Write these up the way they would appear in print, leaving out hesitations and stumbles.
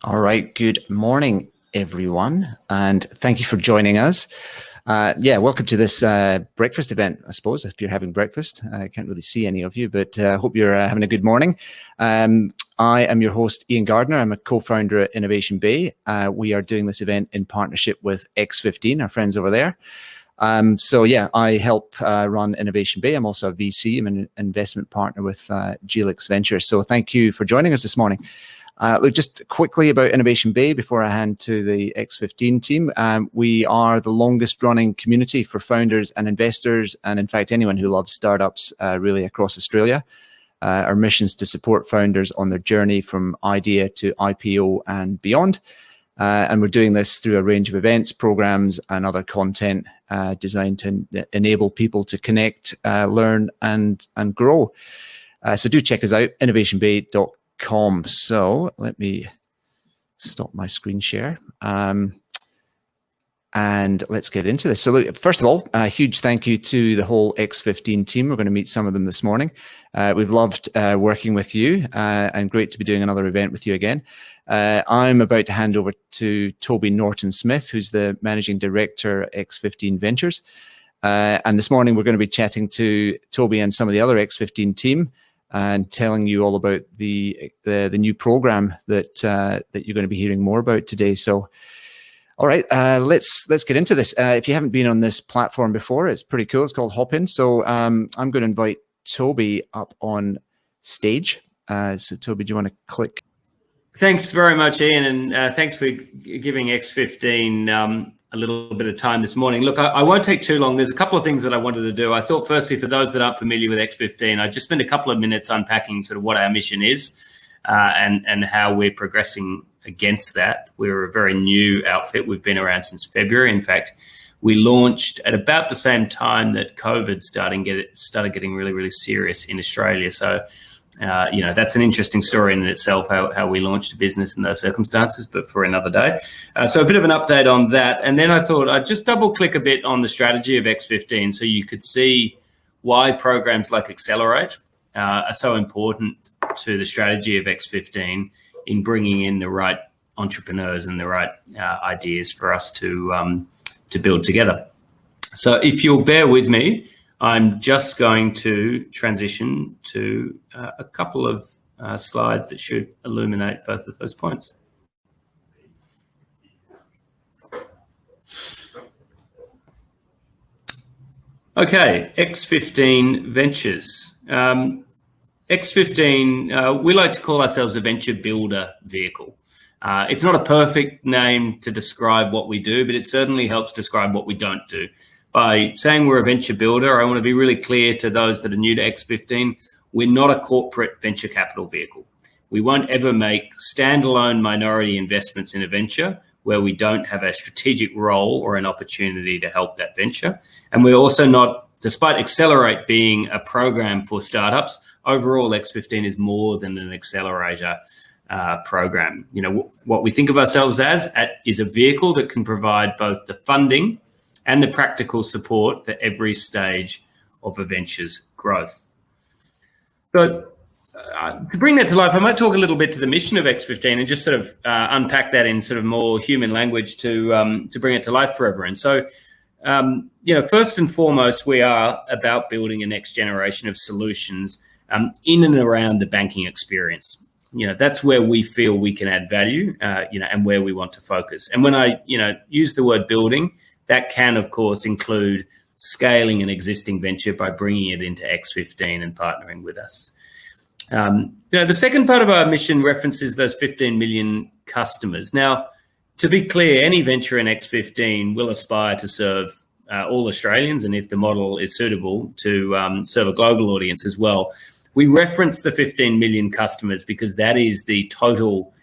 All right, good morning, everyone, and thank you for joining us. Welcome to this breakfast event, I suppose, if you're having breakfast. I can't really see any of you, but I hope you're having a good morning. I am your host, Ian Gardner. I'm a co-founder at Innovation Bay. We are doing this event in partnership with X15, our friends over there. I help run Innovation Bay. I'm also a VC. I'm an investment partner with Xccelerate. So thank you for joining us this morning. Look, just quickly about Innovation Bay before I hand to the X15 team. We are the longest running community for founders and investors, and in fact, anyone who loves startups really across Australia. Our mission is to support founders on their journey from idea to IPO and beyond. And we're doing this through a range of events, programs, and other content designed to enable people to connect, learn, and grow. So do check us out, innovationbay.com. So let me stop my screen share and let's get into this. So look, first of all, a huge thank you to the whole X15 team. We're going to meet some of them this morning. We've loved working with you and great to be doing another event with you again. I'm about to hand over to Toby Norton-Smith, who's the Managing Director at X15ventures. And this morning we're going to be chatting to Toby and some of the other X15 team and telling you all about the new program that you're going to be hearing more about today. So, all right, let's get into this. If you haven't been on this platform before, it's pretty cool. It's called Hopin. So I'm going to invite Toby up on stage. So Toby, do you want to click? Thanks very much, Ian, and thanks for giving X15 a little bit of time this morning. Look, I won't take too long. There's a couple of things that I wanted to do. I thought, firstly, for those that aren't familiar with X15, I'd just spend a couple of minutes unpacking sort of what our mission is and how we're progressing against that. We're a very new outfit. We've been around since February. In fact, we launched at about the same time that COVID started getting really, really serious in Australia. So, that's an interesting story in itself, how we launched a business in those circumstances, but for another day. So a bit of an update on that. And then I thought I'd just double click a bit on the strategy of X15 so you could see why programs like Xccelerate are so important to the strategy of X15 in bringing in the right entrepreneurs and the right ideas for us to build together. So if you'll bear with me, I'm just going to transition to a couple of slides that should illuminate both of those points. Okay, X15 Ventures. X15, we like to call ourselves a venture builder vehicle. It's not a perfect name to describe what we do, but it certainly helps describe what we don't do. By saying we're a venture builder, I want to be really clear to those that are new to X15, we're not a corporate venture capital vehicle. We won't ever make standalone minority investments in a venture where we don't have a strategic role or an opportunity to help that venture. And we're also not, despite Xccelerate being a program for startups, overall X15 is more than an accelerator program. You know, what we think of ourselves as is a vehicle that can provide both the funding and the practical support for every stage of a venture's growth. But to bring that to life, I might talk a little bit to the mission of X15 and just sort of unpack that in sort of more human language to bring it to life for everyone. So, first and foremost, we are about building a next generation of solutions in and around the banking experience. That's where we feel we can add value, and where we want to focus. And when I, use the word building, that can, of course, include scaling an existing venture by bringing it into X15 and partnering with us. The second part of our mission references those 15 million customers. Now, to be clear, any venture in X15 will aspire to serve all Australians, and if the model is suitable, to serve a global audience as well. We reference the 15 million customers because that is the total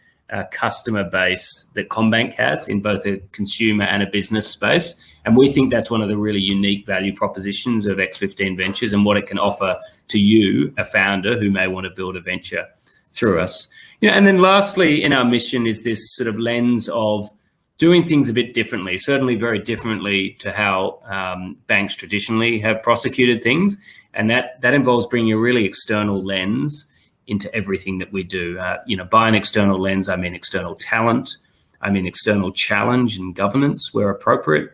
customer base that CommBank has in both a consumer and a business space. And we think that's one of the really unique value propositions of X15 Ventures and what it can offer to you, a founder who may want to build a venture through us. And then lastly, in our mission is this sort of lens of doing things a bit differently, certainly very differently to how banks traditionally have prosecuted things. And that involves bringing a really external lens into everything that we do. By an external lens, I mean external talent, I mean external challenge and governance where appropriate,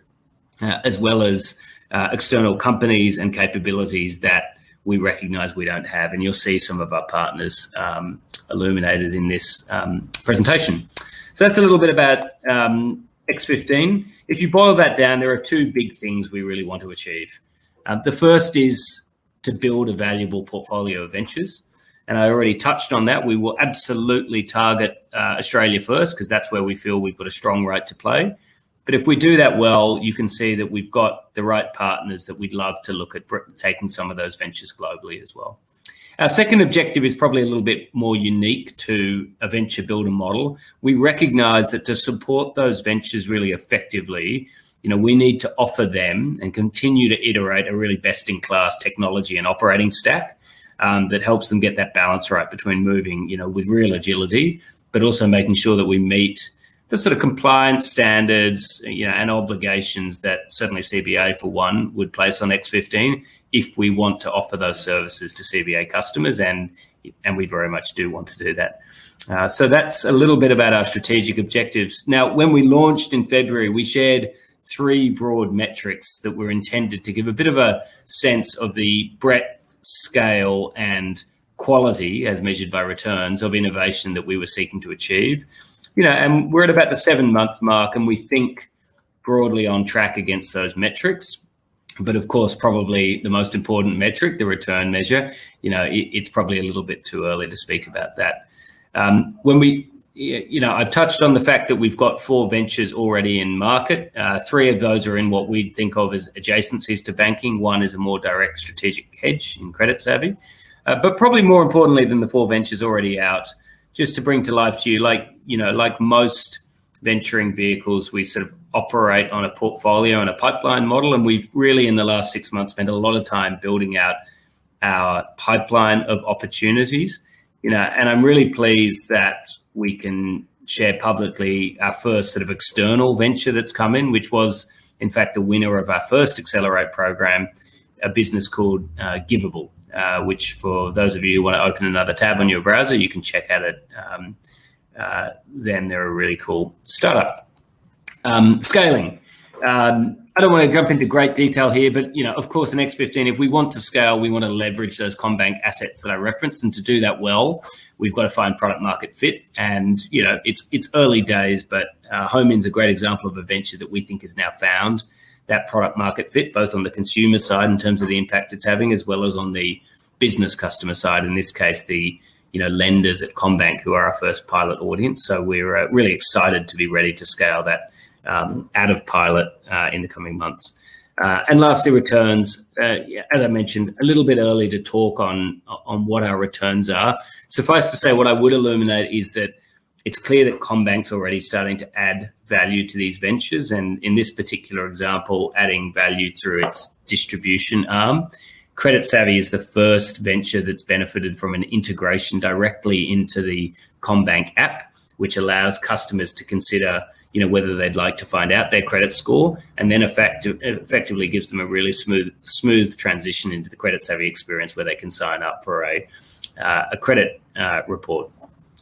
as well as external companies and capabilities that we recognize we don't have. And you'll see some of our partners illuminated in this presentation. So that's a little bit about X15. If you boil that down, there are two big things we really want to achieve. The first is to build a valuable portfolio of ventures. And I already touched on that. We will absolutely target Australia first, because that's where we feel we've got a strong right to play. But if we do that well, you can see that we've got the right partners that we'd love to look at taking some of those ventures globally as well. Our second objective is probably a little bit more unique to a venture builder model. We recognize that to support those ventures really effectively, we need to offer them and continue to iterate a really best-in-class technology and operating stack that helps them get that balance right between moving, with real agility, but also making sure that we meet the sort of compliance standards, and obligations that certainly CBA, for one, would place on X15 if we want to offer those services to CBA customers, and we very much do want to do that. So that's a little bit about our strategic objectives. Now, when we launched in February, we shared 3 broad metrics that were intended to give a bit of a sense of the breadth, scale, and quality, as measured by returns, of innovation that we were seeking to achieve. And we're at about the 7-month mark, and we think broadly on track against those metrics. But of course, probably the most important metric, the return measure, it's probably a little bit too early to speak about that. I've touched on the fact that we've got 4 ventures already in market. 3 of those are in what we think of as adjacencies to banking. 1 is a more direct strategic hedge in Credit Savvy. But probably more importantly than the 4 ventures already out, just to bring to life to you, like most venturing vehicles, we sort of operate on a portfolio and a pipeline model. And we've really, in the last 6 months, spent a lot of time building out our pipeline of opportunities. And I'm really pleased that we can share publicly our first sort of external venture that's come in, which was, in fact, the winner of our first Xccelerate program, a business called Giveable. Which, for those of you who want to open another tab on your browser, you can check out it. Then they're a really cool startup. Scaling. I don't want to jump into great detail here, but of course, in X15, if we want to scale, we want to leverage those CommBank assets that I referenced, and to do that well, we've got to find product market fit. And it's early days, but Homein's a great example of a venture that we think has now found that product market fit, both on the consumer side in terms of the impact it's having, as well as on the business customer side. In this case, the lenders at CommBank, who are our first pilot audience. So we're really excited to be ready to scale that out of pilot in the coming months. And lastly, returns. As I mentioned, a little bit early to talk on what our returns are. Suffice to say, what I would illuminate is that it's clear that CommBank's already starting to add value to these ventures, and in this particular example, adding value through its distribution arm. Credit Savvy is the first venture that's benefited from an integration directly into the CommBank app, which allows customers to consider, whether they'd like to find out their credit score, and then effectively gives them a really smooth transition into the Credit Savvy experience, where they can sign up for a credit report.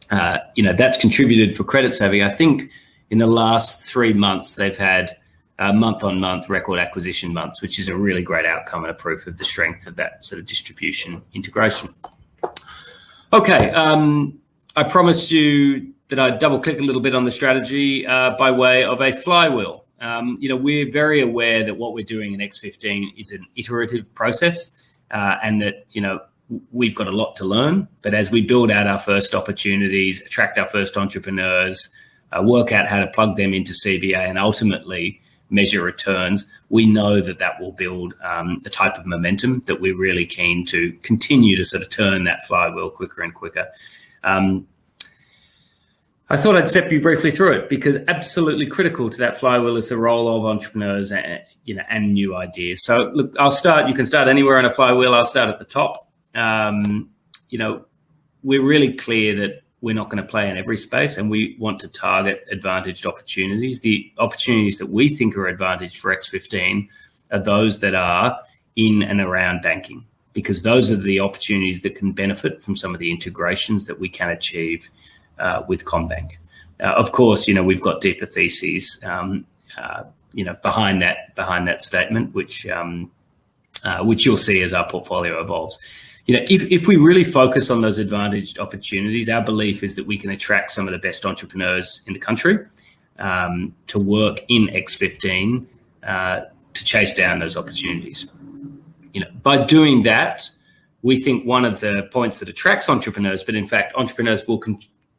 That's contributed for Credit Savvy. I think in the last 3 months, they've had month-on-month record acquisition months, which is a really great outcome and a proof of the strength of that sort of distribution integration. Okay, I promised you that I'd double-click a little bit on the strategy by way of a flywheel. We're very aware that what we're doing in X15 is an iterative process, and that, we've got a lot to learn. But as we build out our first opportunities, attract our first entrepreneurs, work out how to plug them into CBA, and ultimately measure returns, we know that will build the type of momentum that we're really keen to continue to sort of turn that flywheel quicker and quicker. I thought I'd step you briefly through it, because absolutely critical to that flywheel is the role of entrepreneurs and new ideas. So look, I'll start. You can start anywhere on a flywheel. I'll start at the top. We're really clear that we're not going to play in every space, and we want to target advantaged opportunities. The opportunities that we think are advantaged for X15 are those that are in and around banking. because those are the opportunities that can benefit from some of the integrations that we can achieve with CommBank. Of course, we've got deeper theses, behind that statement, which you'll see as our portfolio evolves. If we really focus on those advantaged opportunities, our belief is that we can attract some of the best entrepreneurs in the country to work in X15 to chase down those opportunities. By doing that, we think one of the points that attracts entrepreneurs, but in fact entrepreneurs will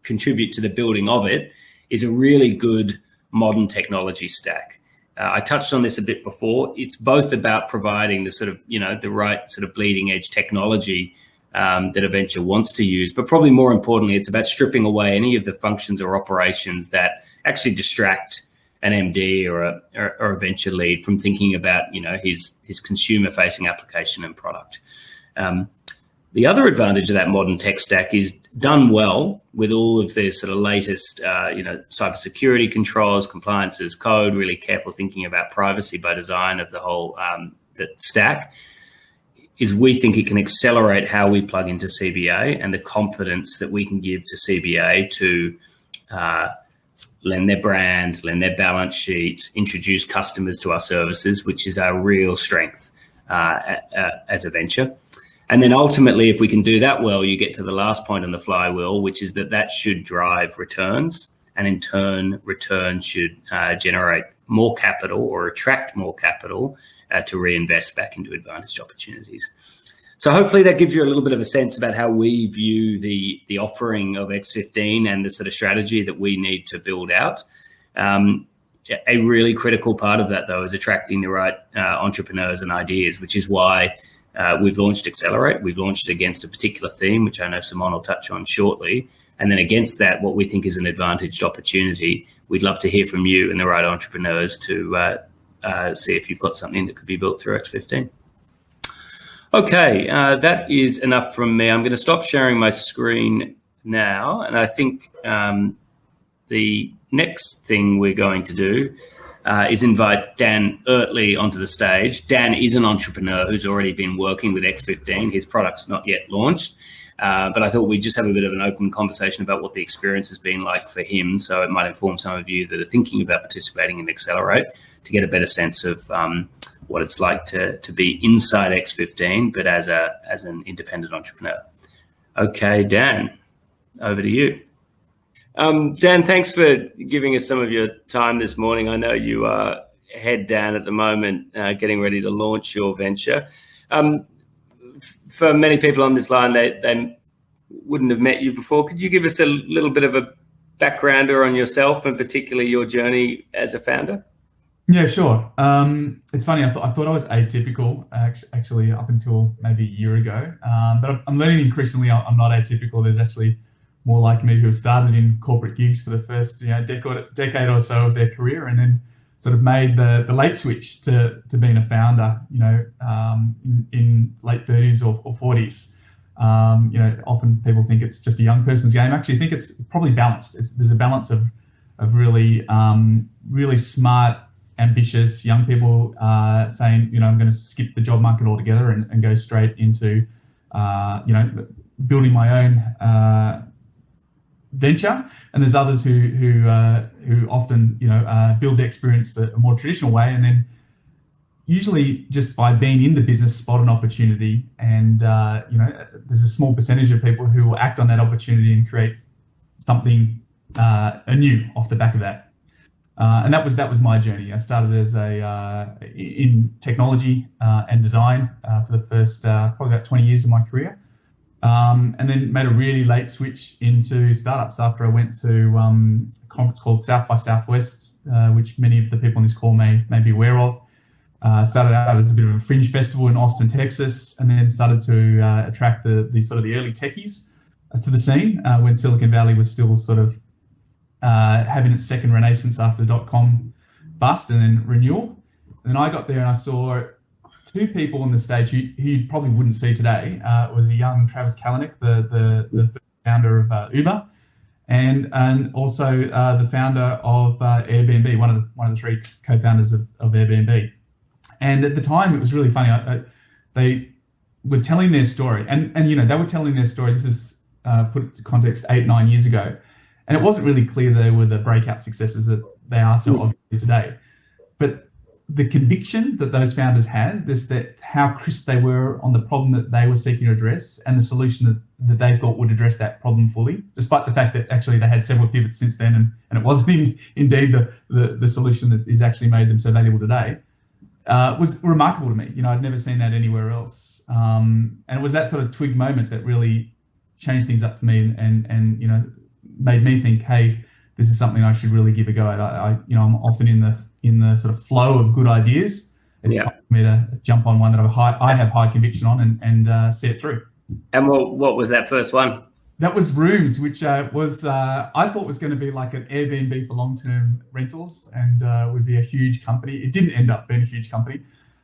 contribute to the building of it, is a really good modern technology stack. I touched on this a bit before. It's both about providing the sort of, the right sort of bleeding edge technology that a venture wants to use, but probably more importantly, it's about stripping away any of the functions or operations that actually distract an MD or a venture lead from thinking about, his consumer facing application and product. The other advantage of that modern tech stack is done well with all of the sort of latest, cybersecurity controls, compliances, code, really careful thinking about privacy by design of the whole the stack, is we think it can accelerate how we plug into CBA and the confidence that we can give to CBA to lend their brand, lend their balance sheet, introduce customers to our services, which is our real strength as a venture. And then ultimately, if we can do that well, you get to the last point on the flywheel, which is that should drive returns. And in turn, returns should generate more capital or attract more capital to reinvest back into advantaged opportunities. So hopefully that gives you a little bit of a sense about how we view the offering of X15 and the sort of strategy that we need to build out. A really critical part of that, though, is attracting the right entrepreneurs and ideas, which is why we've launched Xccelerate. We've launched against a particular theme, which I know Simon will touch on shortly. And then against that, what we think is an advantaged opportunity. We'd love to hear from you and the right entrepreneurs to see if you've got something that could be built through X15. Okay, that is enough from me. I'm going to stop sharing my screen now. And I think the next thing we're going to do is invite Dan Ertley onto the stage. Dan is an entrepreneur who's already been working with X15. His product's not yet launched, but I thought we'd just have a bit of an open conversation about what the experience has been like for him, so it might inform some of you that are thinking about participating in Xccelerate to get a better sense of what it's like to be inside X15, but as an independent entrepreneur. Okay, Dan, over to you. Dan, thanks for giving us some of your time this morning. I know you are head down at the moment, getting ready to launch your venture. For many people on this line, they wouldn't have met you before. Could you give us a little bit of a backgrounder on yourself and particularly your journey as a founder? Yeah, sure. It's funny, I thought I was atypical actually up until maybe a year ago, but I'm learning increasingly I'm not atypical. There's actually more like me who have started in corporate gigs for the first decade or so of their career, and then sort of made the late switch to being a founder, in late 30s or 40s. Often people think it's just a young person's game. Actually, I think it's probably balanced. There's a balance of really really smart, ambitious young people saying, I'm going to skip the job market altogether and go straight into, building my own venture. And there's others who often, build the experience a more traditional way, and then usually just by being in the business spot an opportunity, and there's a small percentage of people who will act on that opportunity and create something anew off the back of that. And that was my journey. I started as in technology and design for the first probably about 20 years of my career. And then made a really late switch into startups after I went to a conference called South by Southwest, which many of the people on this call may be aware of. Started out as a bit of a fringe festival in Austin, Texas, and then started to attract the sort of the early techies to the scene when Silicon Valley was still sort of having its second renaissance after the .com bust and then renewal. And then I got there and I saw two people on the stage who you probably wouldn't see today. It was a young Travis Kalanick, the founder of Uber, and also the founder of Airbnb, one of the three co-founders of Airbnb. And at the time, it was really funny. were telling their story, and they were telling their story. This is put into context 8-9 years ago, and it wasn't really clear they were the breakout successes that they are so obviously today. But the conviction that those founders had, that how crisp they were on the problem that they were seeking to address, and the solution that they thought would address that problem fully, despite the fact that actually they had several pivots since then, and it wasn't indeed the solution that is actually made them so valuable today, was remarkable to me. I'd never seen that anywhere else, and it was that sort of twig moment that really changed things up for me, and made me think, hey, this is something I should really give a go at. I'm often in the sort of flow of good ideas. It's time for me to jump on one that I have high conviction on and see it through. And what was that first one? That was Rooms, which was I thought was going to be like an Airbnb for long-term rentals, and would be a huge company. It didn't end up being a huge company.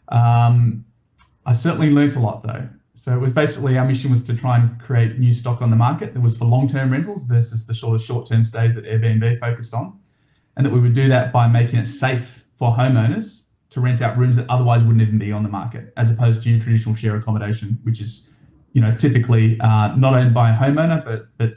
I certainly learnt a lot though. So it was basically, our mission was to try and create new stock on the market that was for long-term rentals versus the short-term stays that Airbnb focused on. And that we would do that by making it safe for homeowners to rent out rooms that otherwise wouldn't even be on the market, as opposed to your traditional share accommodation, which is, typically not owned by a homeowner, but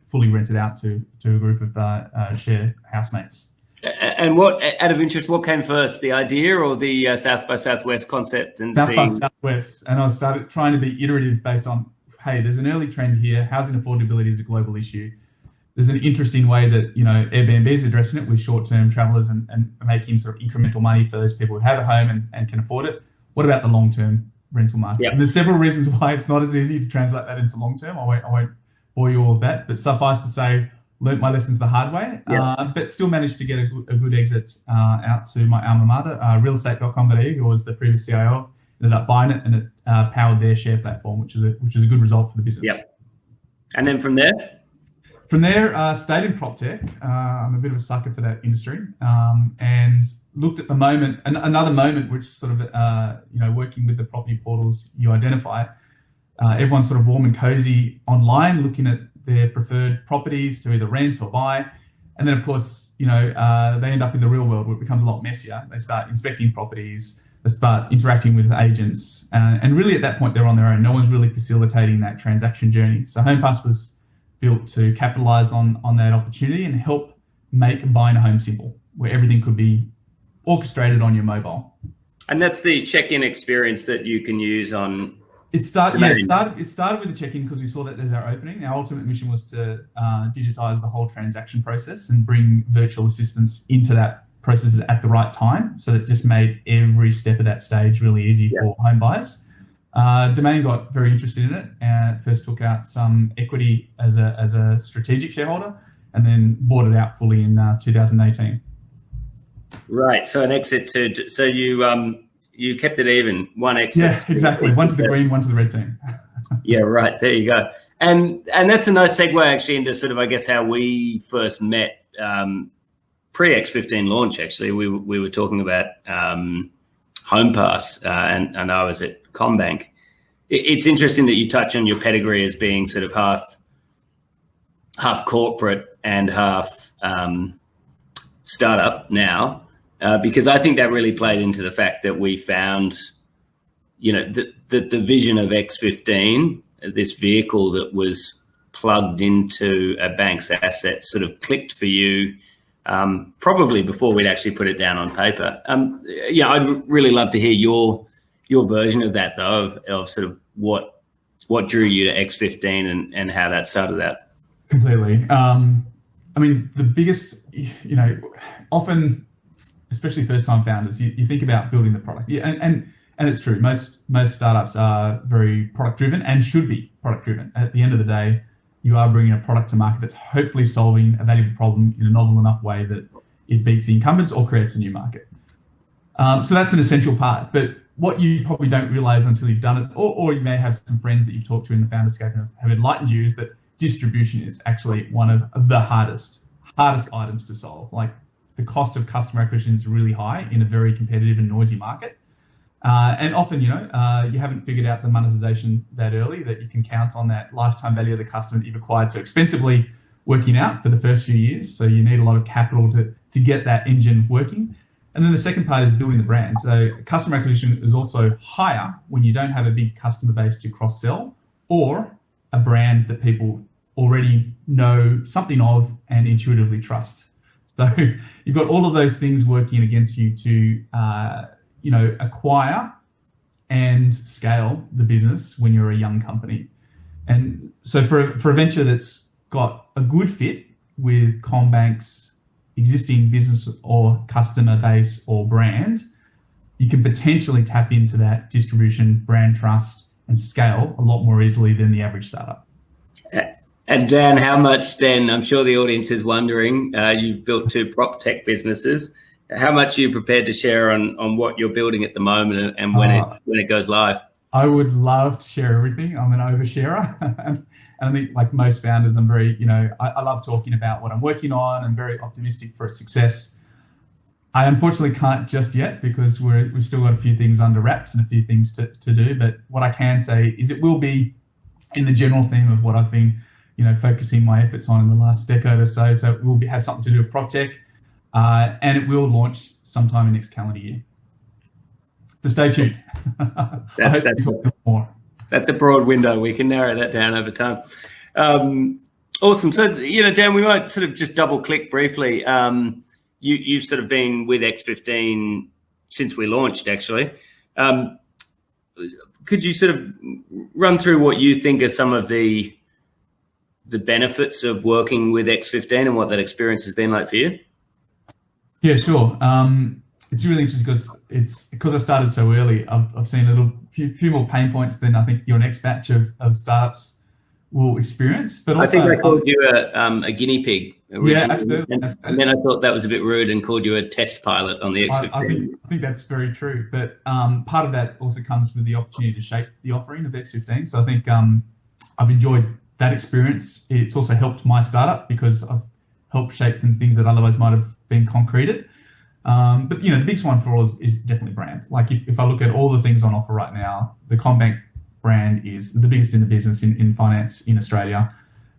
fully rented out to a group of share housemates. And what, out of interest, what came first, the idea or the South by Southwest concept? And South by Southwest, and I started trying to be iterative based on, hey, there's an early trend here. Housing affordability is a global issue. There's an interesting way that Airbnb is addressing it with short-term travelers and making sort of incremental money for those people who have a home and can afford it. What about the long-term rental market? Yep. And there's several reasons why it's not as easy to translate that into long-term. I won't bore you all with that, but suffice to say, learnt my lessons the hard way, but still managed to get a good exit out to my alma mater, realestate.com.au, who was the previous CIO of, ended up buying it, and it powered their share platform, which is a good result for the business. Yep. And then from there? From there, stayed in prop tech. I'm a bit of a sucker for that industry, and looked at the moment, another moment which sort of, working with the property portals you identify, everyone's sort of warm and cozy online, looking at their preferred properties to either rent or buy. And then, of course, they end up in the real world where it becomes a lot messier. They start inspecting properties, they start interacting with agents, and really at that point, they're on their own. No one's really facilitating that transaction journey. So HomePass was built to capitalize on that opportunity and help make buying a home simple, where everything could be orchestrated on your mobile. And that's the check-in experience that you can use on... It started with the check-in because we saw that as our opening. Our ultimate mission was to digitize the whole transaction process and bring virtual assistants into that process at the right time, so that it just made every step of that stage really easy for home buyers. Domain got very interested in it and first took out some equity as a strategic shareholder, and then bought it out fully in 2018. Right. So an exit to... So you kept it even, one exit. Yeah, exactly. One to the green, one to the red team. Yeah, right. There you go. And that's a nice segue actually into sort of, I guess, how we first met pre-X15 launch. Actually, we were talking about HomePass, and I was at CommBank. It's interesting that you touch on your pedigree as being sort of half corporate and half startup now. Because I think that really played into the fact that we found, that the vision of X15, this vehicle that was plugged into a bank's assets, sort of clicked for you, probably before we'd actually put it down on paper. I'd really love to hear your version of that, though, of sort of what drew you to X15 and how that started out. Completely. The biggest, often, especially first-time founders, you think about building the product. Yeah, and it's true. Most startups are very product-driven and should be product-driven. At the end of the day, you are bringing a product to market that's hopefully solving a valuable problem in a novel enough way that it beats the incumbents or creates a new market. So that's an essential part. But what you probably don't realize until you've done it, or you may have some friends that you've talked to in the Founderscape and have enlightened you, is that distribution is actually one of the hardest items to solve. Like, the cost of customer acquisition is really high in a very competitive and noisy market. And often, you haven't figured out the monetization that early, that you can count on that lifetime value of the customer that you've acquired so expensively working out for the first few years. So you need a lot of capital to get that engine working. And then the second part is building the brand. So customer acquisition is also higher when you don't have a big customer base to cross-sell, or a brand that people already know something of and intuitively trust. So you've got all of those things working against you to acquire and scale the business when you're a young company. And so for a venture that's got a good fit with CommBank's existing business or customer base or brand, you can potentially tap into that distribution, brand trust, and scale a lot more easily than the average startup. And Dan, how much then, I'm sure the audience is wondering, you've built 2 prop tech businesses. How much are you prepared to share on what you're building at the moment and when it goes live? I would love to share everything. I'm an oversharer. And I think, like most founders, I'm very, I love talking about what I'm working on. I'm very optimistic for its success. I unfortunately can't just yet because we've still got a few things under wraps and a few things to do. But what I can say is it will be in the general theme of what I've been, focusing my efforts on in the last decade or so. So it will have something to do with prop tech, and it will launch sometime in next calendar year. So stay tuned. I hope to talk more. That's a broad window. We can narrow that down over time. Awesome. So, Dan, we might sort of just double click briefly. You've sort of been with X15 since we launched, actually. Could you sort of run through what you think are some of the benefits of working with X15 and what that experience has been like for you? Yeah, sure. It's really interesting because I started so early. I've seen a few more pain points than I think your next batch of startups will experience. But also, I think I called you a guinea pig originally. Yeah, absolutely. And then I thought that was a bit rude and called you a test pilot on the X15. I think that's very true. But part of that also comes with the opportunity to shape the offering of X15. So I think I've enjoyed that experience. It's also helped my startup because I've helped shape some things that otherwise might have been concreted. But the biggest one for all is definitely brand. Like if I look at all the things on offer right now, the CommBank brand is the biggest in the business in finance in Australia.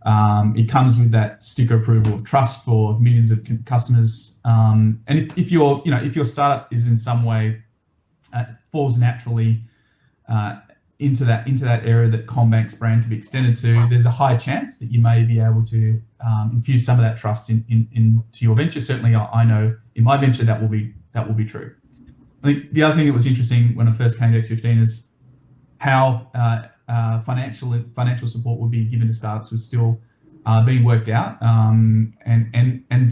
It comes with that sticker approval of trust for millions of customers. And if your startup is in some way falls naturally into that area that CommBank's brand can be extended to, there's a high chance that you may be able to infuse some of that trust into your venture. Certainly, I know in my venture that will be true. I think the other thing that was interesting when I first came to X15 is how financial support would be given to startups was still being worked out, and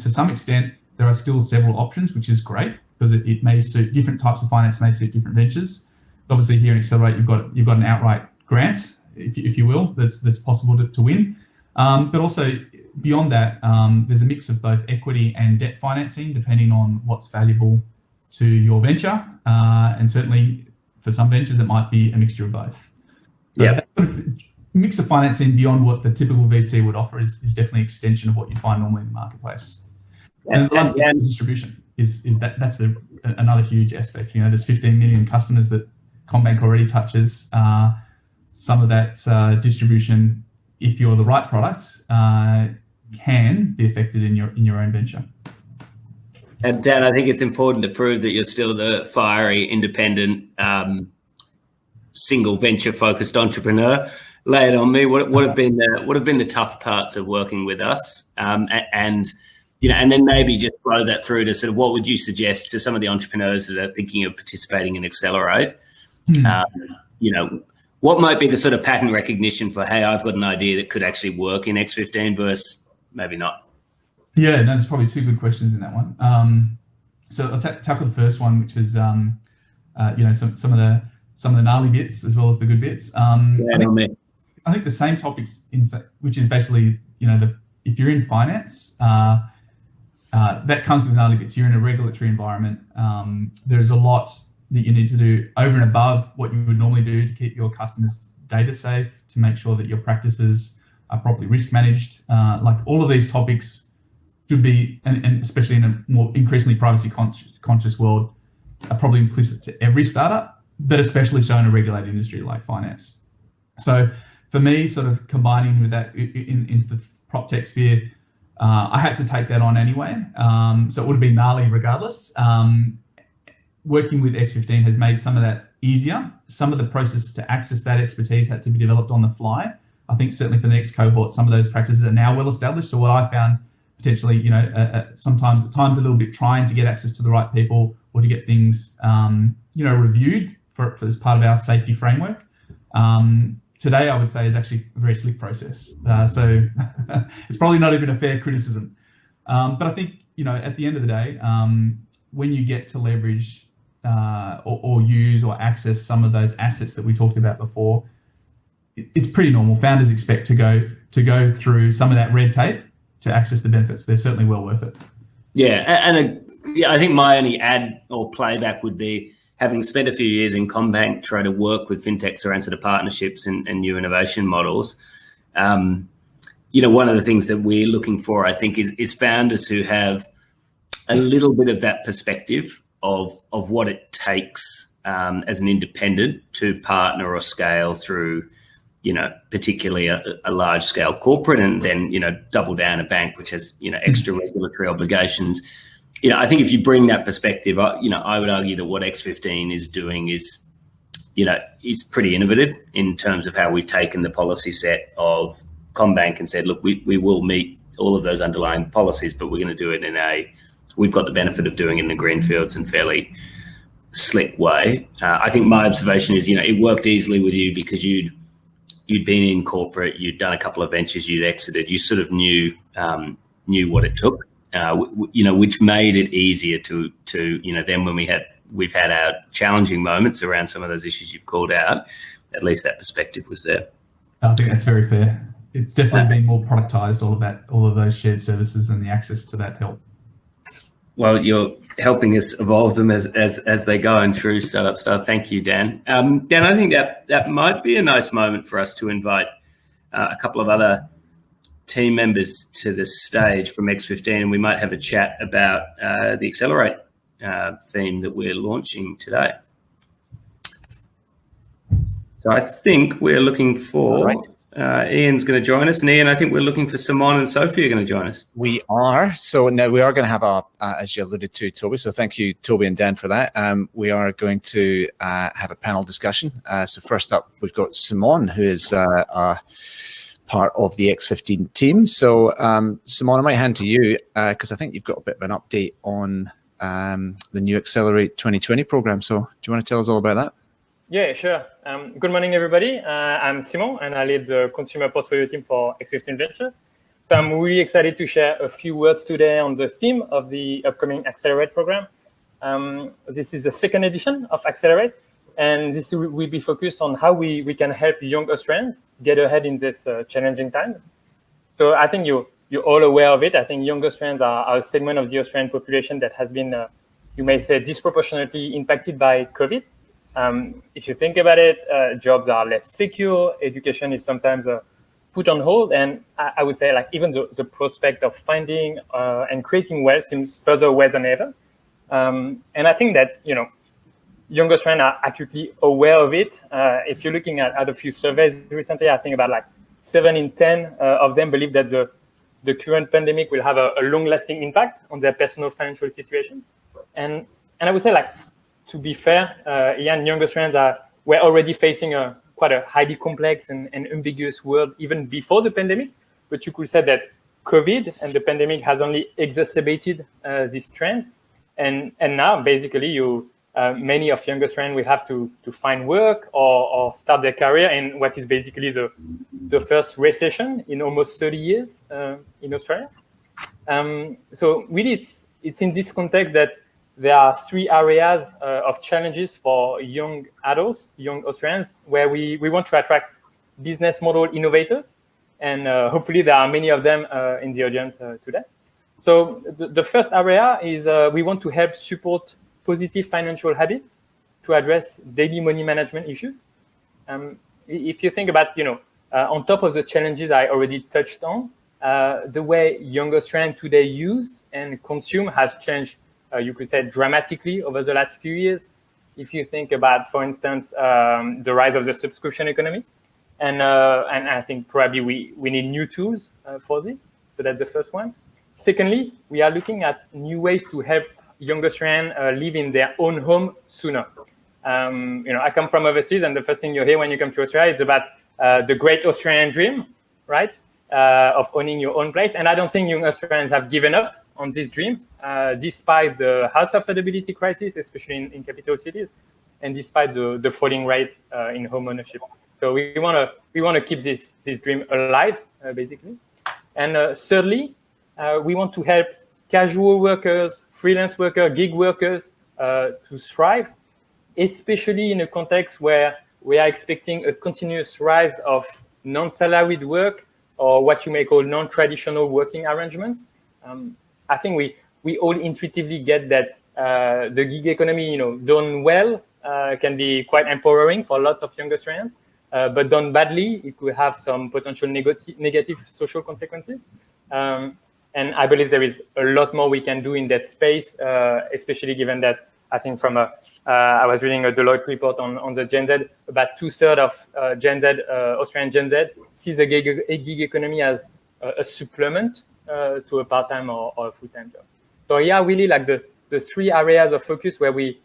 to some extent there are still several options, which is great because it may suit different types of finance, may suit different ventures. Obviously, here in Xccelerate, you've got an outright grant, if you will, that's possible to win. But also beyond that, there's a mix of both equity and debt financing, depending on what's valuable to your venture. And certainly for some ventures, it might be a mixture of both. So yeah, mix of financing beyond what the typical VC would offer is definitely an extension of what you find normally in the marketplace. And the last thing, distribution that's another huge aspect. There's 15 million customers that CommBank already touches. Some of that distribution, if you're the right product, can be affected in your own venture. And Dan, I think it's important to prove that you're still the fiery, independent, single venture-focused entrepreneur. Lay it on me. What have been the tough parts of working with us? And then maybe just flow that through to sort of what would you suggest to some of the entrepreneurs that are thinking of participating in Xccelerate? What might be the sort of pattern recognition for, hey, I've got an idea that could actually work in X15 versus maybe not? Yeah, no, there's probably two good questions in that one. So I'll tackle the first one, which was, some of the gnarly bits as well as the good bits. I think the same topics, which is basically, if you're in finance, that comes with gnarly bits. You're in a regulatory environment. There's a lot that you need to do over and above what you would normally do to keep your customers' data safe, to make sure that your practices are properly risk managed. Like all of these topics should be, and especially in a more increasingly privacy conscious world, are probably implicit to every startup, but especially so in a regulated industry like finance. So for me, sort of combining with that into the prop tech sphere, I had to take that on anyway. So it would have been gnarly regardless. working with X15 has made some of that easier. Some of the processes to access that expertise had to be developed on the fly. I think certainly for the next cohort, some of those practices are now well established. So what I found potentially, sometimes at times a little bit trying to get access to the right people or to get things, reviewed for as part of our safety framework. Today, I would say, is actually a very slick process. So it's probably not even a fair criticism. But I think, at the end of the day, when you get to leverage or use or access some of those assets that we talked about before, it's pretty normal. Founders expect to go through some of that red tape to access the benefits. They're certainly well worth it. Yeah, and I think my only add or playback would be, having spent a few years in CommBank trying to work with fintechs around sort of partnerships and new innovation models, one of the things that we're looking for, I think, is founders who have a little bit of that perspective of what it takes as an independent to partner or scale through, particularly a large scale corporate, and then, double down a bank, which has, extra regulatory obligations. I think if you bring that perspective, I would argue that what X15 is doing is pretty innovative in terms of how we've taken the policy set of CommBank and said, look, we will meet all of those underlying policies, but we're going to do it we've got the benefit of doing it in the greenfields and fairly slick way. I think my observation is, it worked easily with you because you'd been in corporate, you'd done a couple of ventures, you'd exited, you sort of knew what it took. Which made it easier to then when we've had our challenging moments around some of those issues you've called out, at least that perspective was there. I think that's very fair. It's definitely been more productized, all of those shared services and the access to that help. Well, you're helping us evolve them as they go in true startup style. Thank you, Dan. Dan, I think that might be a nice moment for us to invite a couple of other team members to the stage from X15, and we might have a chat about the Xccelerate theme that we're launching today. So I think we're looking for Ian's going to join us, and Ian, I think we're looking for Simon and Sophie are going to join us. We are. So now we are going to have as you alluded to, Toby. So thank you, Toby and Dan, for that. We are going to have a panel discussion. So first up, we've got Simon, who is part of the X15 team. So Simon, I might hand to you because I think you've got a bit of an update on the new Xccelerate 2020 program. So do you want to tell us all about that? Yeah, sure. Good morning, everybody. I'm Simon, and I lead the consumer portfolio team for X15ventures. So I'm really excited to share a few words today on the theme of the upcoming Xccelerate program. This is the second edition of Xccelerate, and this will be focused on how we can help young Australians get ahead in this challenging times. So I think you're all aware of it. I think young Australians are a segment of the Australian population that has been, you may say, disproportionately impacted by COVID. If you think about it, jobs are less secure, education is sometimes put on hold, and I would say even the prospect of finding and creating wealth seems further away than ever. And I think that, young Australians are acutely aware of it. If you're looking at a few surveys recently, I think about 7 in 10 of them believe that the current pandemic will have a long-lasting impact on their personal financial situation. And I would say, to be fair, young Australians were already facing quite a highly complex and ambiguous world even before the pandemic. But you could say that COVID and the pandemic has only exacerbated this trend. And now, basically, many of young Australians will have to find work or start their career in what is basically the first recession in almost 30 years in Australia. So really, it's in this context that there are 3 areas of challenges for young adults, young Australians, where we want to attract business model innovators. And hopefully there are many of them in the audience today. So the first area is we want to help support positive financial habits to address daily money management issues. If you think about, on top of the challenges I already touched on, the way young Australians today use and consume has changed, you could say, dramatically over the last few years. If you think about, for instance, the rise of the subscription economy, and I think probably we need new tools for this. So that's the first one. Secondly, we are looking at new ways to help younger strands live in their own home sooner. I come from overseas, and the first thing you hear when you come to Australia is about the great Australian dream, right? Of owning your own place. And I don't think young Australians have given up on this dream, despite the house affordability crisis, especially in capital cities, and despite the falling rate in home ownership. So we want to keep this dream alive, basically. And thirdly, we want to help casual workers, freelance workers, gig workers to thrive, especially in a context where we are expecting a continuous rise of non-salaried work, or what you may call non-traditional working arrangements. I think we all intuitively get that the gig economy, done well, can be quite empowering for lots of younger Australians, but done badly, it could have some potential negative social consequences. And I believe there is a lot more we can do in that space, especially given that I think I was reading a Deloitte report on the Gen Z, about 2/3 of Australian Gen Z sees a gig economy as a supplement to a part-time or a full-time job. So yeah, really like the three areas of focus where we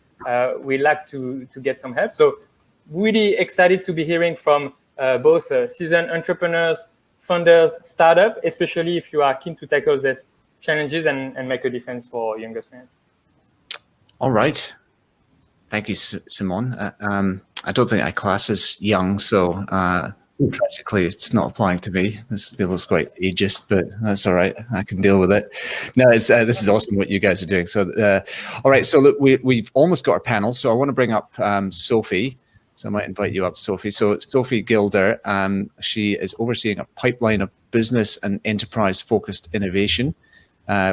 like to get some help. So really excited to be hearing from both seasoned entrepreneurs, funders, startups, especially if you are keen to tackle these challenges and make a difference for younger Australians. All right. Thank you, Simon. I don't think I class as young, so tragically it's not applying to me. This feels quite ageist, but that's all right. I can deal with it. No, this is awesome what you guys are doing. So, all right. So look, we've almost got our panel. So I want to bring up Sophie. So I might invite you up, Sophie. So Sophie Gilder, she is overseeing a pipeline of business and enterprise-focused innovation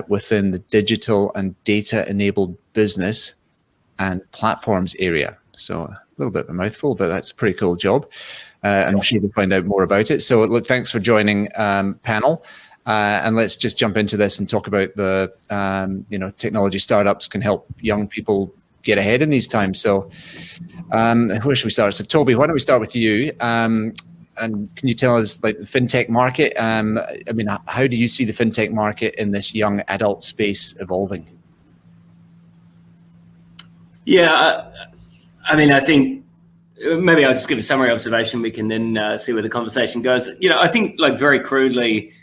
within the digital and data-enabled business and platforms area. So a little bit of a mouthful, but that's a pretty cool job. I'm sure we'll find out more about it. So look, thanks for joining panel. And let's just jump into this and talk about the, technology startups can help young people get ahead in these times. So where should we start? So Toby, why don't we start with you? And can you tell us, like, the fintech market? How do you see the fintech market in this young adult space evolving? Yeah, I think maybe I'll just give a summary observation. We can then see where the conversation goes. I think, like, very crudely,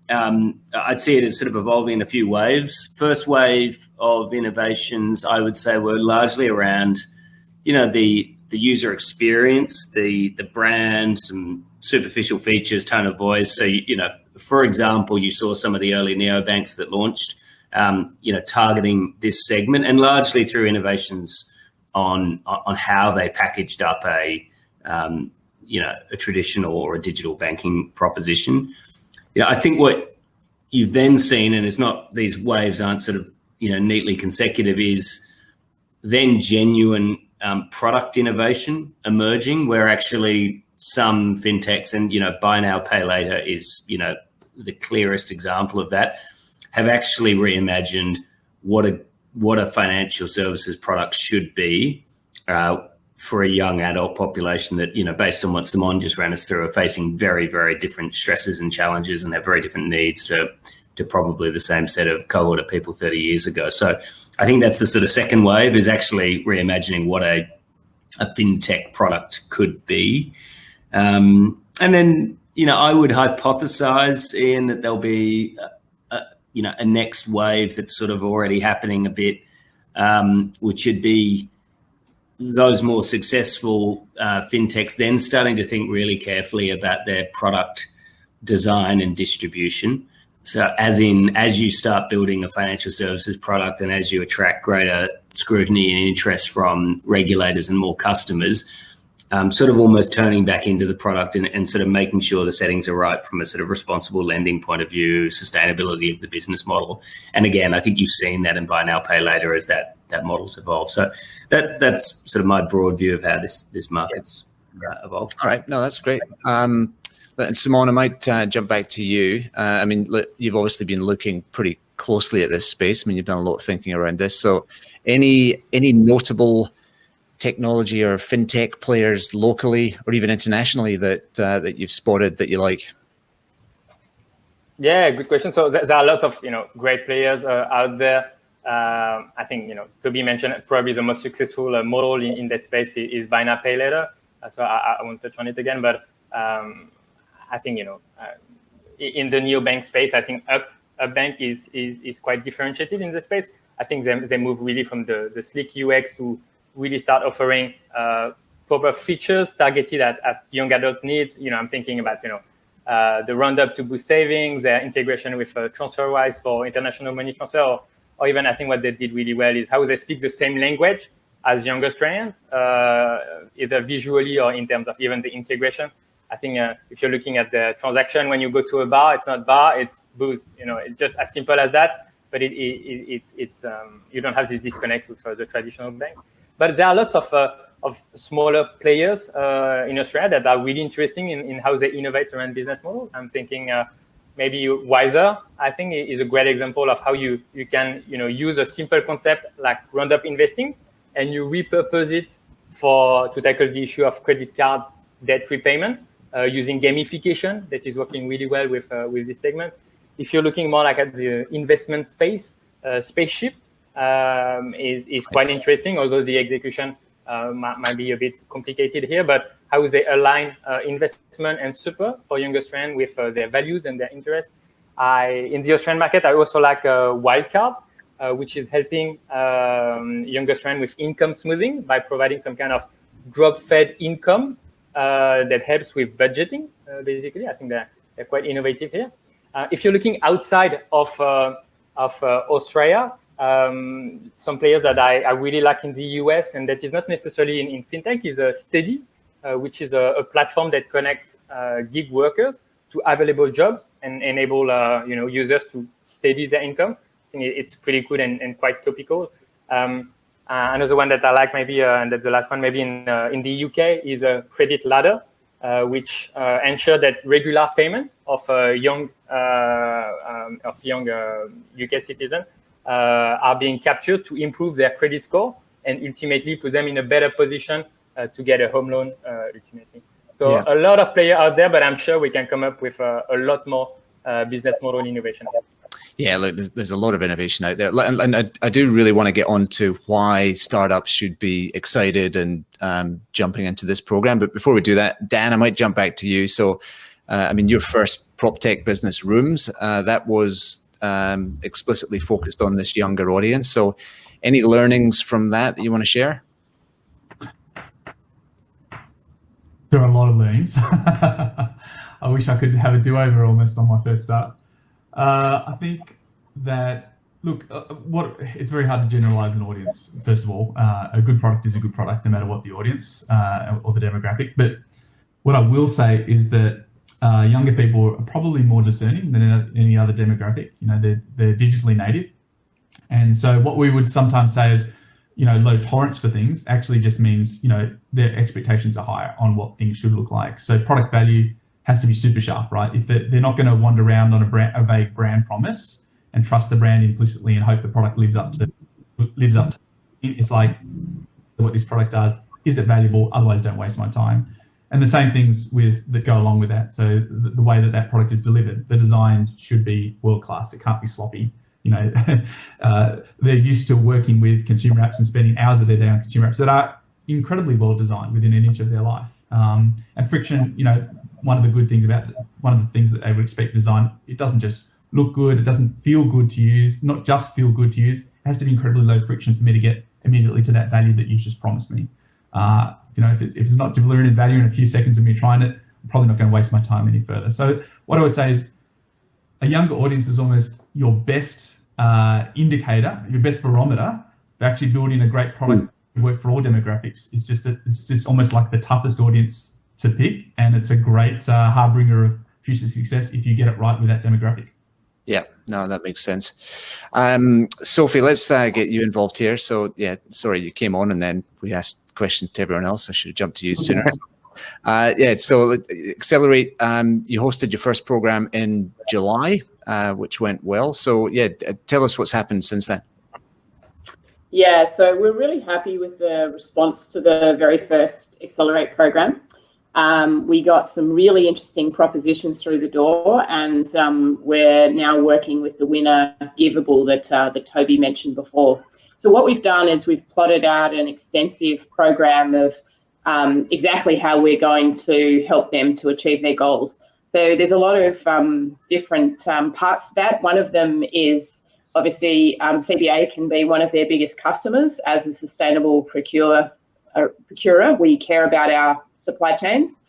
I'd see it as sort of evolving in a few waves. First wave of innovations, I would say, were largely around, the user experience, the brand, some superficial features, tone of voice. So, for example, you saw some of the early neobanks that launched, targeting this segment, and largely through innovations on how they packaged up a traditional or a digital banking proposition. I think what you've then seen, and it's not, these waves aren't sort of, neatly consecutive, is then genuine product innovation emerging, where actually some fintechs, and, buy now, pay later is, the clearest example of that, have actually reimagined what a financial services product should be for a young adult population that, based on what Simon just ran us through, are facing very, very different stresses and challenges and have very different needs to probably the same set of cohort of people 30 years ago. So I think that's the sort of second wave, is actually reimagining what a fintech product could be. And then, I would hypothesize, Ian, that there'll be a next wave that's sort of already happening a bit, which should be those more successful fintechs then starting to think really carefully about their product design and distribution. So as you start building a financial services product, and as you attract greater scrutiny and interest from regulators and more customers, sort of almost turning back into the product and sort of making sure the settings are right from a sort of responsible lending point of view, sustainability of the business model. And again, I think you've seen that in buy now, pay later as that model's evolved. So that's sort of my broad view of how this market's evolved. All right, no, that's great. And Simon, I might jump back to you. You've obviously been looking pretty closely at this space. You've done a lot of thinking around this. So any notable technology or fintech players locally or even internationally that you've spotted that you like? Yeah, good question. So there are lots of great players out there. I think, Toby mentioned probably the most successful model in that space is buy now, pay later. So I won't touch on it again, but I think, in the neobank space, I think a bank is quite differentiated in the space. I think they move really from the sleek UX to really start offering proper features targeted at young adult needs. I'm thinking about, the roundup to boost savings, their integration with TransferWise for international money transfer, or even I think what they did really well is how they speak the same language as younger Australians, either visually or in terms of even the integration. I think if you're looking at the transaction when you go to a bar, it's not bar, it's booze. It's just as simple as that. But it's you don't have this disconnect with the traditional bank. But there are lots of smaller players in Australia that are really interesting in how they innovate around business model. I'm thinking maybe Wiser, I think, is a great example of how you can use a simple concept like roundup investing and you repurpose it to tackle the issue of credit card debt repayment using gamification that is working really well with this segment. If you're looking more like at the investment space, Spaceship is quite interesting, although the execution might be a bit complicated here, but how they align investment and super for young Australians with their values and their interests. In the Australian market, I also like Wildcard, which is helping young Australians with income smoothing by providing some kind of drop-fed income that helps with budgeting, basically. I think they're quite innovative here. If you're looking outside of Australia, some players that I really like in the US, and that is not necessarily in fintech, is Steady, which is a platform that connects gig workers to available jobs and enable users to steady their income. I think it's pretty good and quite topical. Another one that I like, maybe, and that's the last one, maybe in the UK, is a Credit Ladder, which ensure that regular payment of young UK citizens are being captured to improve their credit score and ultimately put them in a better position to get a home loan ultimately. So a lot of players out there, but I'm sure we can come up with a lot more business model innovation. Yeah, look, there's a lot of innovation out there. And I do really want to get on to why startups should be excited and jumping into this program. But before we do that, Dan, I might jump back to you. So, your first prop tech business, Rooms, that was explicitly focused on this younger audience. So any learnings from that you want to share? There are a lot of learnings. I wish I could have a do-over almost on my first start. I think that, look, it's very hard to generalize an audience. First of all, a good product is a good product, no matter what the audience or the demographic. But what I will say is that younger people are probably more discerning than any other demographic. They're digitally native. And so what we would sometimes say is, low tolerance for things actually just means, their expectations are higher on what things should look like. So product value has to be super sharp, right? If they're not going to wander around on a vague brand promise and trust the brand implicitly and hope the product lives up to it's like, what this product does, is it valuable? Otherwise, don't waste my time. And the same things that go along with that. So the way that product is delivered, the design should be world-class. It can't be sloppy. They're used to working with consumer apps and spending hours of their day on consumer apps that are incredibly well designed within an inch of their life. And friction, one of the things that they would expect design, it doesn't just look good, it doesn't feel good to use, not just feel good to use, it has to be incredibly low friction for me to get immediately to that value that you've just promised me. If it's not delivering value in a few seconds of me trying it, I'm probably not going to waste my time any further. So what I would say is a younger audience is almost your best indicator, your best barometer for actually building a great product to work for all demographics. It's just almost like the toughest audience to pick, and it's a great harbinger of future success if you get it right with that demographic. Yeah, no, that makes sense. Sophie, let's get you involved here. So yeah, sorry, you came on and then we asked questions to everyone else. I should have jumped to you sooner. So Xccelerate, you hosted your first program in July, which went well. So yeah, tell us what's happened since then. Yeah, so we're really happy with the response to the very first Xccelerate program. We got some really interesting propositions through the door, and we're now working with the winner giveable that Toby mentioned before. So what we've done is we've plotted out an extensive program of exactly how we're going to help them to achieve their goals. So there's a lot of different parts to that. One of them is obviously CBA can be one of their biggest customers as a sustainable procurer. We care about our supply chains.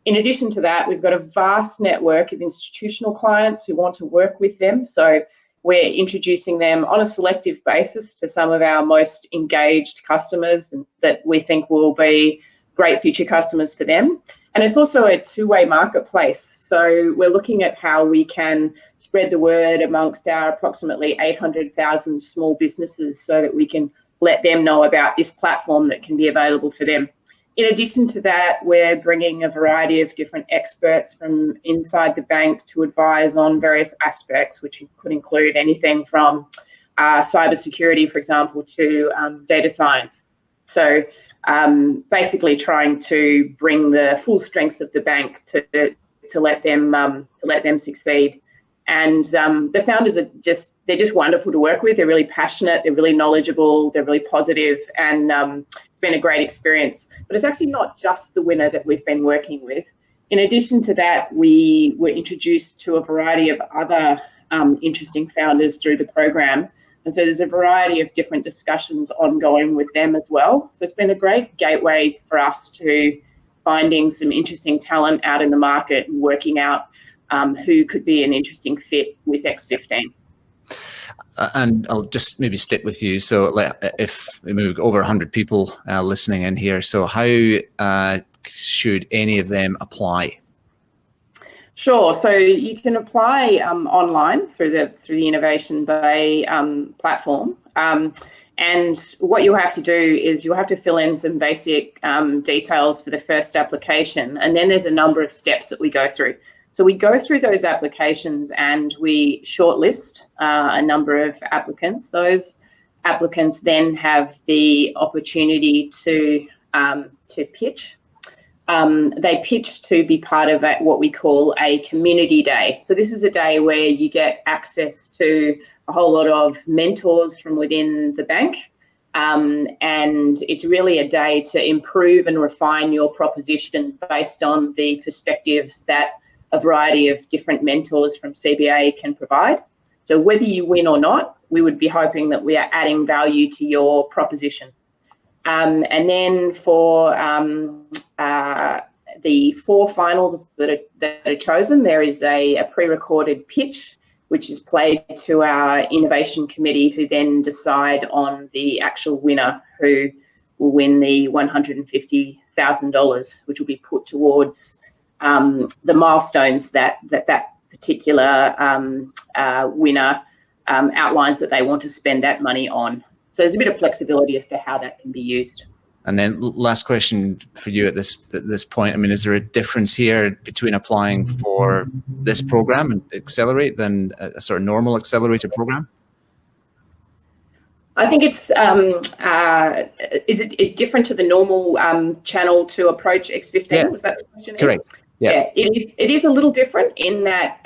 In addition to that, we've got a vast network of institutional clients who want to work with them. So we're introducing them on a selective basis to some of our most engaged customers that we think will be great future customers for them. And it's also a two-way marketplace. So we're looking at how we can spread the word amongst our approximately 800,000 small businesses so that we can let them know about this platform that can be available for them. In addition to that, we're bringing a variety of different experts from inside the bank to advise on various aspects, which could include anything from cybersecurity, for example, to data science. So basically trying to bring the full strengths of the bank to let them succeed. And the founders are they're just wonderful to work with. They're really passionate, they're really knowledgeable, they're really positive, and it's been a great experience. But it's actually not just the winner that we've been working with. In addition to that, we were introduced to a variety of other interesting founders through the program. And so there's a variety of different discussions ongoing with them as well. So it's been a great gateway for us to finding some interesting talent out in the market and working out who could be an interesting fit with X15. And I'll just maybe stick with you. So if we've got over 100 people listening in here, so how should any of them apply? Sure. So you can apply online through the Innovation Bay platform. And what you'll have to do is you'll have to fill in some basic details for the first application. And then there's a number of steps that we go through. So we go through those applications and we shortlist a number of applicants. Those applicants then have the opportunity to pitch. They pitch to be part of what we call a community day. So this is a day where you get access to a whole lot of mentors from within the bank. And it's really a day to improve and refine your proposition based on the perspectives that a variety of different mentors from CBA can provide. So whether you win or not, we would be hoping that we are adding value to your proposition. And then for the 4 finals that are chosen, there is a pre-recorded pitch, which is played to our innovation committee, who then decide on the actual winner, who will win the $150,000, which will be put towards the milestones that particular winner outlines that they want to spend that money on. So there's a bit of flexibility as to how that can be used. And then last question for you at this point. I mean, is there a difference here between applying for this program and Xccelerate than a sort of normal accelerator program? I think it's, is it different to the normal channel to approach X15? Yeah. Was that the question? Correct. Yeah, it is a little different in that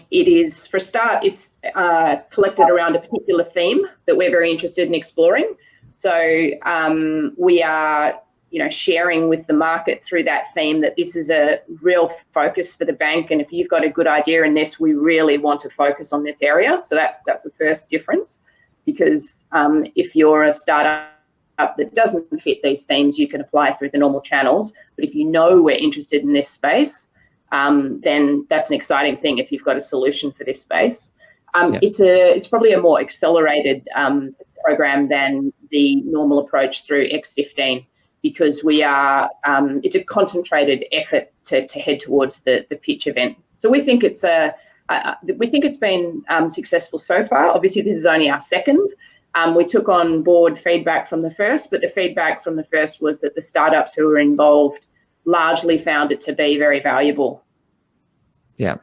it is, for a start, it's collected around a particular theme that we're very interested in exploring. So we are, sharing with the market through that theme that this is a real focus for the bank, and if you've got a good idea in this, we really want to focus on this area. So that's the first difference, because if you're a startup that doesn't fit these themes, you can apply through the normal channels. But if you know we're interested in this space, then that's an exciting thing if you've got a solution for this space. It's probably a more accelerated program than the normal approach through X15, because we are it's a concentrated effort to head towards the pitch event. So we think it's been successful so far. Obviously, this is only our second. We took on board feedback from the first, but the feedback from the first was that the startups who were involved largely found it to be very valuable. Yeah.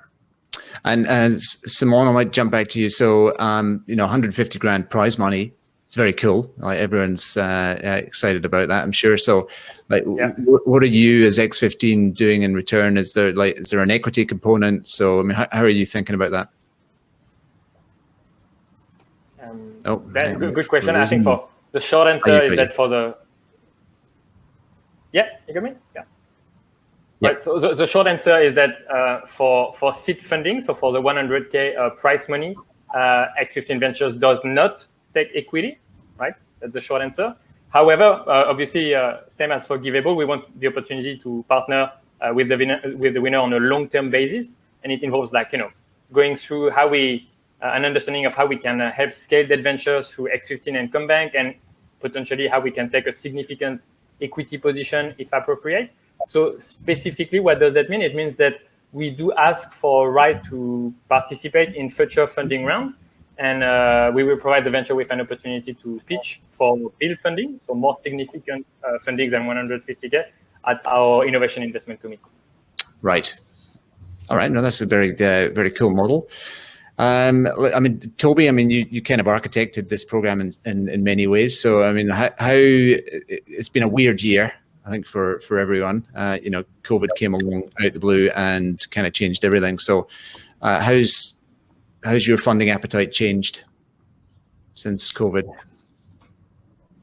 And Simone, I might jump back to you. So, 150 grand prize money it's very cool. Like everyone's excited about that, I'm sure. So, like, what are you as X15 doing in return? Is there an equity component? So, I mean, how are you thinking about that? Good question. I think for the short answer is that for the you got me? Yeah. Right. So the short answer is that for seed funding, so for the 100K prize money, X15 Ventures does not take equity, right? That's the short answer. However, obviously, same as for Giveable, we want the opportunity to partner with the winner on a long-term basis, and it involves going through how we an understanding of how we can help scale that ventures through X15 and Combank, and potentially how we can take a significant equity position if appropriate. So specifically, what does that mean? It means that we do ask for a right to participate in future funding round, and we will provide the venture with an opportunity to pitch for build funding, so more significant fundings than 150K at our Innovation Investment Committee. Right. All right. No, that's a very, very cool model. I mean, Toby, I mean, you kind of architected this program in many ways. So, I mean, how it's been a weird year, I think, for everyone. COVID came along out the blue and kind of changed everything. So, how's your funding appetite changed since COVID?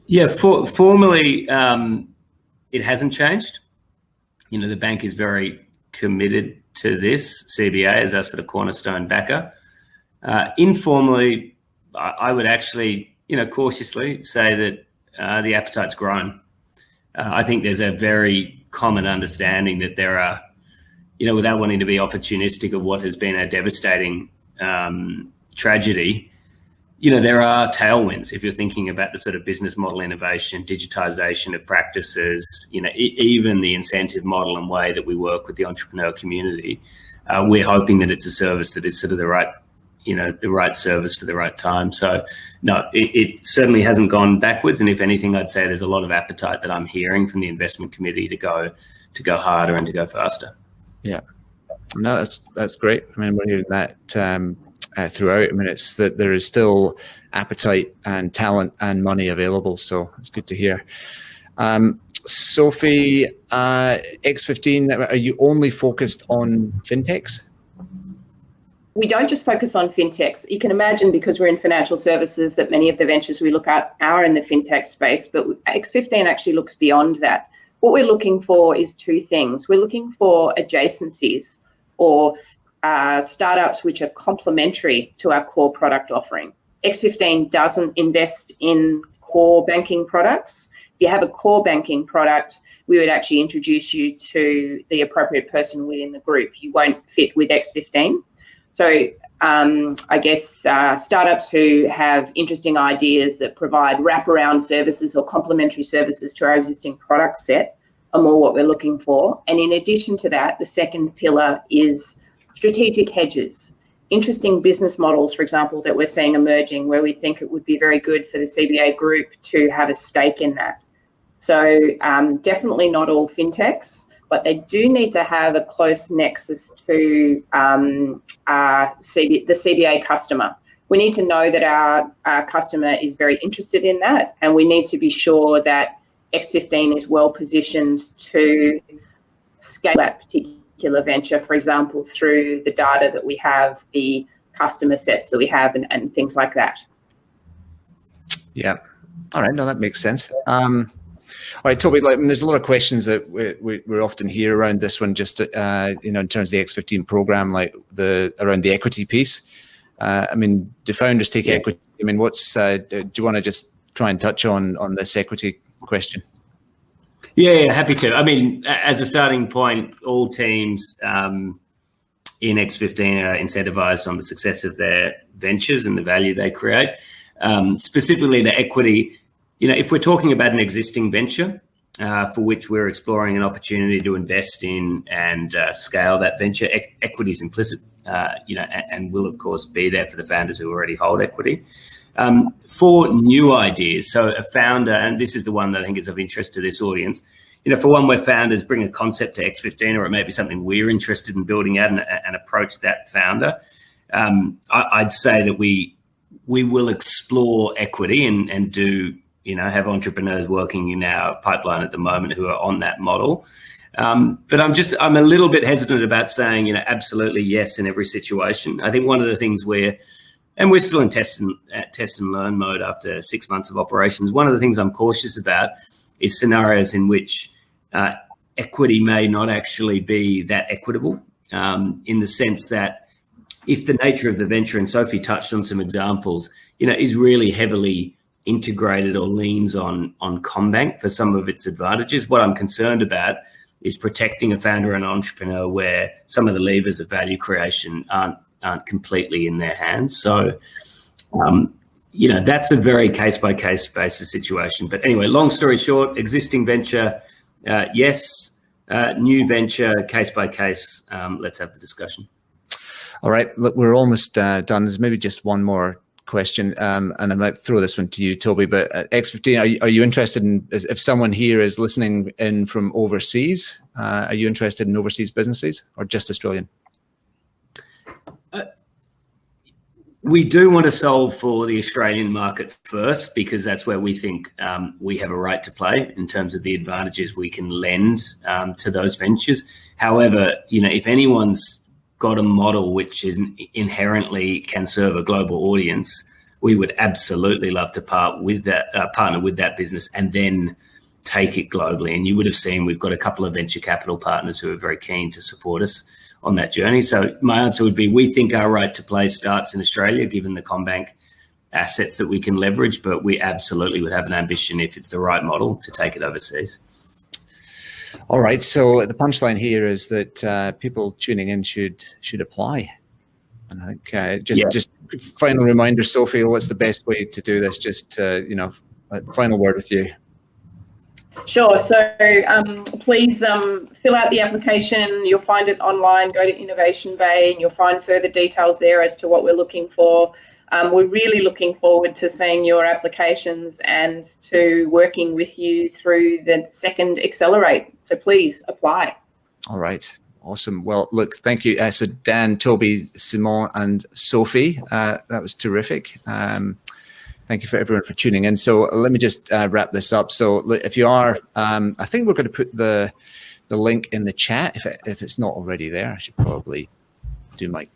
Yeah, formally, it hasn't changed. The bank is very committed to this. CBA as our sort of cornerstone backer. Informally, I would actually, cautiously say that the appetite's grown. I think there's a very common understanding that there are, without wanting to be opportunistic of what has been a devastating tragedy, there are tailwinds if you're thinking about the sort of business model innovation, digitization of practices, even the incentive model and way that we work with the entrepreneur community. We're hoping that it's a service that is sort of the right service for the right time. So no, it certainly hasn't gone backwards. And if anything, I'd say there's a lot of appetite that I'm hearing from the investment committee to go harder and to go faster. Yeah. No, that's great. I mean, we're hearing that throughout. I mean, it's that there is still appetite and talent and money available. So it's good to hear. Sophie, X15, are you only focused on fintechs? We don't just focus on fintechs. You can imagine, because we're in financial services, that many of the ventures we look at are in the fintech space, but X15 actually looks beyond that. What we're looking for is two things. We're looking for adjacencies or startups which are complementary to our core product offering. X15 doesn't invest in core banking products. If you have a core banking product, we would actually introduce you to the appropriate person within the group. You won't fit with X15. So I guess startups who have interesting ideas that provide wraparound services or complementary services to our existing product set are more what we're looking for. And in addition to that, the second pillar is strategic hedges, interesting business models, for example, that we're seeing emerging where we think it would be very good for the CBA group to have a stake in that. So definitely not all fintechs, but they do need to have a close nexus to the CBA customer. We need to know that our customer is very interested in that, and we need to be sure that X15 is well positioned to scale that particular venture, for example, through the data that we have, the customer sets that we have, and things like that. Yeah. All right. No, that makes sense. All right, Toby, there's a lot of questions that we often hear around this one, just in terms of the X15 program, around the equity piece. I mean, do founders take equity? I mean, do you want to just try and touch on this equity question? Yeah, happy to. I mean, as a starting point, all teams in X15 are incentivized on the success of their ventures and the value they create. Specifically to equity, if we're talking about an existing venture for which we're exploring an opportunity to invest in and scale that venture, equity is implicit, and will, of course, be there for the founders who already hold equity. For new ideas, so a founder, and this is the one that I think is of interest to this audience, for one where founders bring a concept to X15, or it may be something we're interested in building out and approach that founder, I'd say that we we will explore equity and do, have entrepreneurs working in our pipeline at the moment who are on that model. But I'm a little bit hesitant about saying, absolutely yes in every situation. I think one of the things we're still in test and learn mode after 6 months of operations. One of the things I'm cautious about is scenarios in which equity may not actually be that equitable, in the sense that if the nature of the venture, and Sophie touched on some examples, is really heavily integrated or leans on CommBank for some of its advantages. What I'm concerned about is protecting a founder and entrepreneur where some of the levers of value creation aren't completely in their hands. So, that's a very case-by-case basis situation. But anyway, long story short, existing venture, yes. New venture, case-by-case, let's have the discussion. All right, look, we're almost done. There's maybe just one more question, and I might throw this one to you, Toby, but X15, are you interested in, if someone here is listening in from overseas, are you interested in overseas businesses or just Australian? We do want to solve for the Australian market first, because that's where we think we have a right to play in terms of the advantages we can lend to those ventures. However, if anyone's got a model which is inherently can serve a global audience, we would absolutely love to partner with that business and then take it globally. And you would have seen we've got a couple of venture capital partners who are very keen to support us on that journey. So my answer would be, we think our right to play starts in Australia, given the CommBank assets that we can leverage, but we absolutely would have an ambition, if it's the right model, to take it overseas. All right, so the punchline here is that people tuning in should apply. And I think just final reminder, Sophie, what's the best way to do this? Just a final word with you. Sure. So please fill out the application. You'll find it online. Go to Innovation Bay and you'll find further details there as to what we're looking for. We're really looking forward to seeing your applications and to working with you through the second Xccelerate. So please apply. All right. Awesome. Well, look, thank you. So Dan, Toby, Simon, and Sophie, that was terrific. Thank you for everyone for tuning in. So let me just wrap this up. So if you are, I think we're going to put the link in the chat. If it's not already there, I should probably do my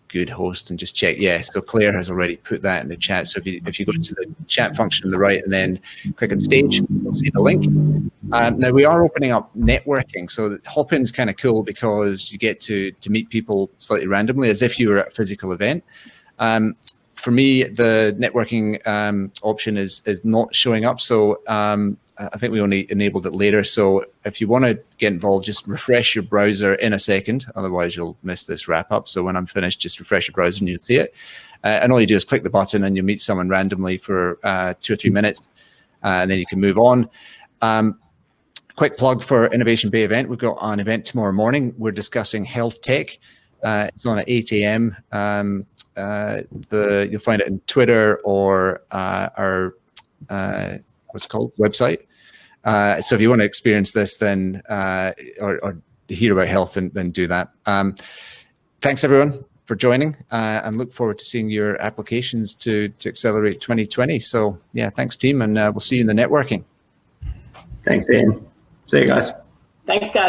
good host and just check. Yeah, so Claire has already put that in the chat. So if you go to the chat function on the right and then click on stage, you'll see the link. Now we are opening up networking. So Hop-in's kind of cool because you get to meet people slightly randomly as if you were at a physical event. For me, the networking option is not showing up. So I think we only enabled it later. So if you want to get involved, just refresh your browser in a second. Otherwise, you'll miss this wrap up. So when I'm finished, just refresh your browser and you'll see it. And all you do is click the button and you meet someone randomly for 2 or 3 minutes. And then you can move on. Quick plug for Innovation Bay event. We've got an event tomorrow morning. We're discussing health tech. It's on at 8 a.m. You'll find it in Twitter or our what's it called, website. So if you want to experience this, then or hear about health, then do that. Thanks everyone for joining, and look forward to seeing your applications to Xccelerate 2020. So yeah, thanks team, and we'll see you in the networking. Thanks, Ian. See you guys. Thanks, guys.